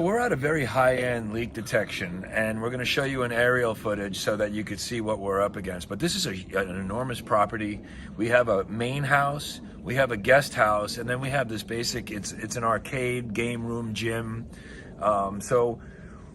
We're at a very high-end leak detection, and we're going to show you an aerial footage so that you could see what we're up against. But this is an enormous property. We have a main house, we have a guest house, and then we have this basic, it's an arcade, game room, gym. So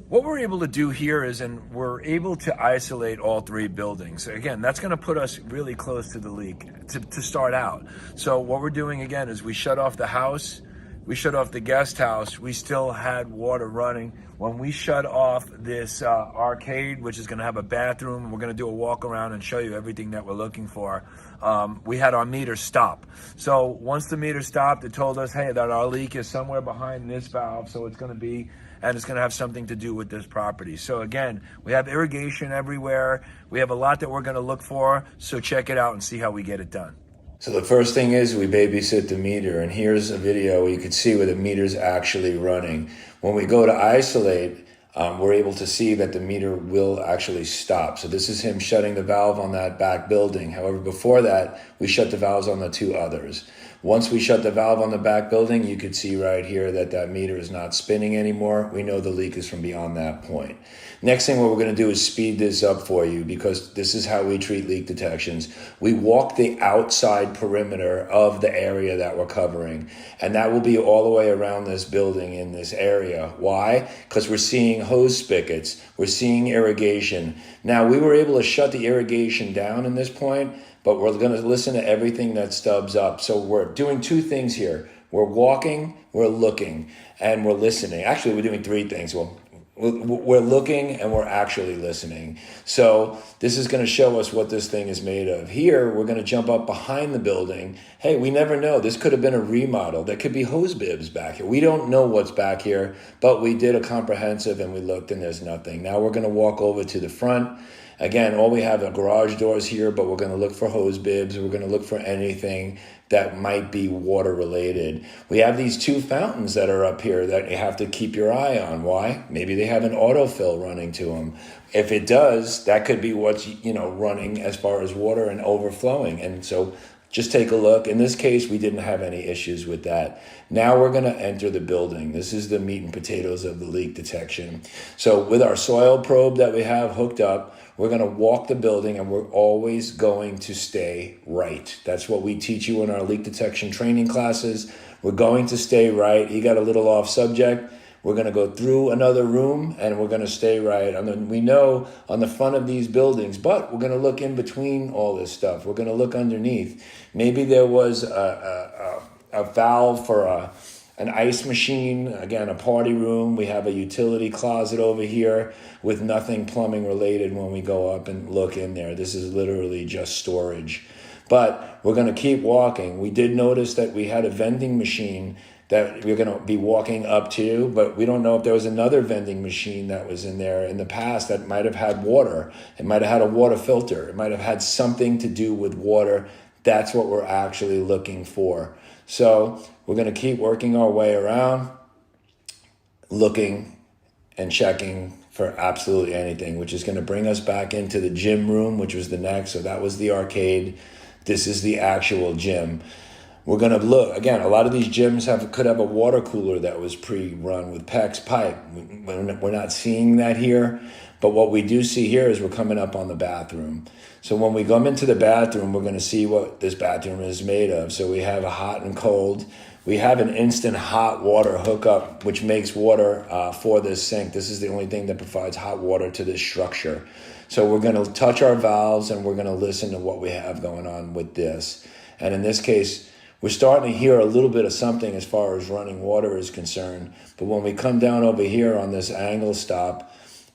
what we're able to do here is, and we're able to isolate all three buildings. Again, that's going to put us really close to the leak to start out. So what we're doing again is we shut off the house, we shut off the guest house. We still had water running. When we shut off this arcade, which is going to have a bathroom, we're going to do a walk around and show you everything that we're looking for. We had our meter stop. So once the meter stopped, it told us, hey, that our leak is somewhere behind this valve. So it's going to be, and it's going to have something to do with this property. So again, we have irrigation everywhere. We have a lot that we're going to look for. So check it out and see how we get it done. So the first thing is we babysit the meter, and here's a video where you can see where the meter's actually running. When we go to isolate, we're able to see that the meter will actually stop. So this is him shutting the valve on that back building. However, before that, we shut the valves on the two others. Once we shut the valve on the back building, you could see right here that that meter is not spinning anymore. We know the leak is from beyond that point. Next thing what we're going to do is speed this up for you, because this is how we treat leak detections. We walk the outside perimeter of the area that we're covering, and that will be all the way around this building in this area. Why? Because we're seeing hose spigots, we're seeing irrigation. Now, we were able to shut the irrigation down in this point, but we're going to listen to everything that stubs up. So we're doing two things here. We're walking, we're looking, and we're listening. Actually, we're doing three things. Well, we're looking and we're actually listening. So this is going to show us what this thing is made of. Here, we're going to jump up behind the building. Hey, we never know. This could have been a remodel. There could be hose bibs back here. We don't know what's back here, but we did a comprehensive and we looked and there's nothing. Now we're going to walk over to the front. Again, all we have are garage doors here, but we're going to look for hose bibs. We're going to look for anything that might be water related. We have these two fountains that are up here that you have to keep your eye on. Why? Maybe they have an autofill running to them. If it does, that could be what's running as far as water and overflowing. And so just take a look. In this case, we didn't have any issues with that. Now we're going to enter the building. This is the meat and potatoes of the leak detection. So with our soil probe that we have hooked up, we're going to walk the building, and we're always going to stay right. That's what we teach you in our leak detection training classes. We're going to stay right. You got a little off subject. We're going to go through another room, and we're going to stay right. We know on the front of these buildings, but we're going to look in between all this stuff. We're going to look underneath. Maybe there was a valve for an ice machine, again, a party room. We have a utility closet over here with nothing plumbing related when we go up and look in there. This is literally just storage. But we're going to keep walking. We did notice that we had a vending machine that we're going to be walking up to, but we don't know if there was another vending machine that was in there in the past that might have had water. It might have had a water filter. It might have had something to do with water. That's what we're actually looking for. So we're going to keep working our way around, looking and checking for absolutely anything, which is going to bring us back into the gym room, which was the next. So that was the arcade. This is the actual gym. We're going to look, again, a lot of these gyms could have a water cooler that was pre-run with PEX pipe. We're not seeing that here, but what we do see here is we're coming up on the bathroom. So when we come into the bathroom, we're going to see what this bathroom is made of. So we have a hot and cold. We have an instant hot water hookup, which makes water for this sink. This is the only thing that provides hot water to this structure. So we're going to touch our valves, and we're going to listen to what we have going on with this. And in this case, we're starting to hear a little bit of something as far as running water is concerned. But when we come down over here on this angle stop,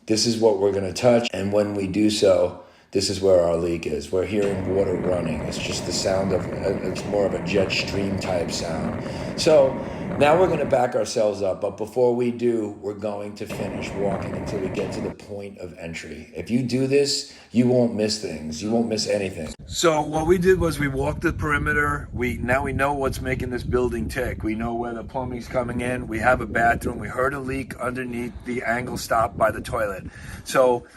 this is what we're going to touch. And when we do so, this is where our leak is. We're hearing water running. It's just the sound of, it's more of a jet stream type sound. So now we're going to back ourselves up. But before we do, we're going to finish walking until we get to the point of entry. If you do this, you won't miss things. You won't miss anything. So what we did was we walked the perimeter. Now we know what's making this building tick. We know where the plumbing's coming in. We have a bathroom. We heard a leak underneath the angle stop by the toilet. So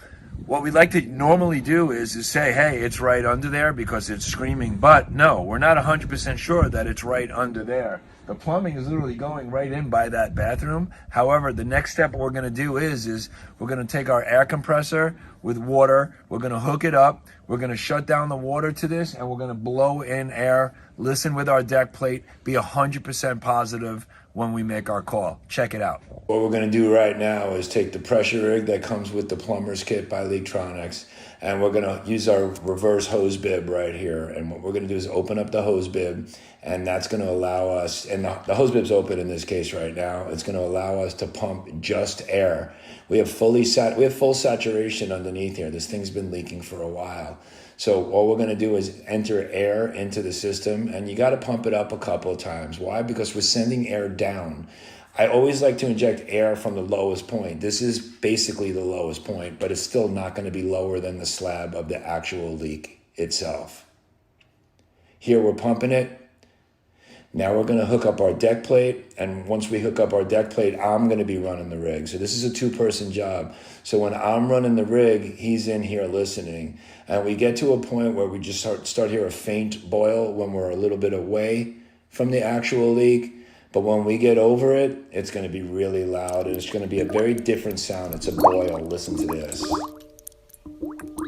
what we like to normally do is say, hey, it's right under there because it's screaming. But no, we're not 100% sure that it's right under there. The plumbing is literally going right in by that bathroom. However, the next step we're gonna do is we're gonna take our air compressor with water, we're gonna hook it up, we're gonna shut down the water to this, and we're gonna blow in air, listen with our deck plate, be 100% positive when we make our call. Check it out. What we're going to do right now is take the pressure rig that comes with the plumber's kit by Leaktronics, and we're going to use our reverse hose bib right here. And what we're going to do is open up the hose bib, and that's going to allow us, and the hose bib's open in this case right now, it's going to allow us to pump just air. We have full saturation underneath here. This thing's been leaking for a while. So all we're going to do is enter air into the system, and you got to pump it up a couple of times. Why? Because we're sending air down. I always like to inject air from the lowest point. This is basically the lowest point, but it's still not going to be lower than the slab of the actual leak itself. Here we're pumping it. Now we're going to hook up our deck plate, and once we hook up our deck plate, I'm going to be running the rig. So this is a 2-person job. So when I'm running the rig, he's in here listening. And we get to a point where we just start hear a faint boil when we're a little bit away from the actual leak. But when we get over it, it's going to be really loud, and it's going to be a very different sound. It's a boil. Listen to this.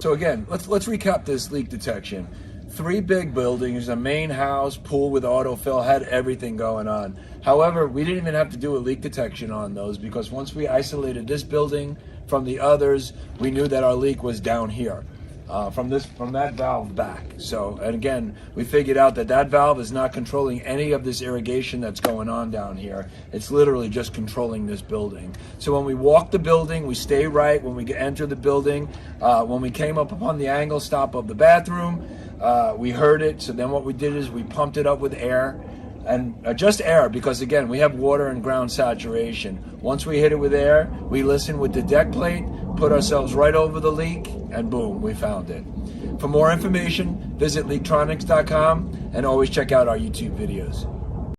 So again, let's recap this leak detection. 3 big buildings, a main house, pool with autofill, had everything going on. However, we didn't even have to do a leak detection on those, because once we isolated this building from the others, we knew that our leak was down here, from that valve back. So, and again, we figured out that valve is not controlling any of this irrigation that's going on down here. It's literally just controlling this building. So when we walk the building, we stay right. When we enter the building, when we came up upon the angle stop of the bathroom, we heard it. So then what we did is we pumped it up with air, and just air, because again, we have water and ground saturation. Once we hit it with air, we listen with the deck plate, put ourselves right over the leak, and boom, we found it. For more information, visit Leaktronics.com, and always check out our YouTube videos.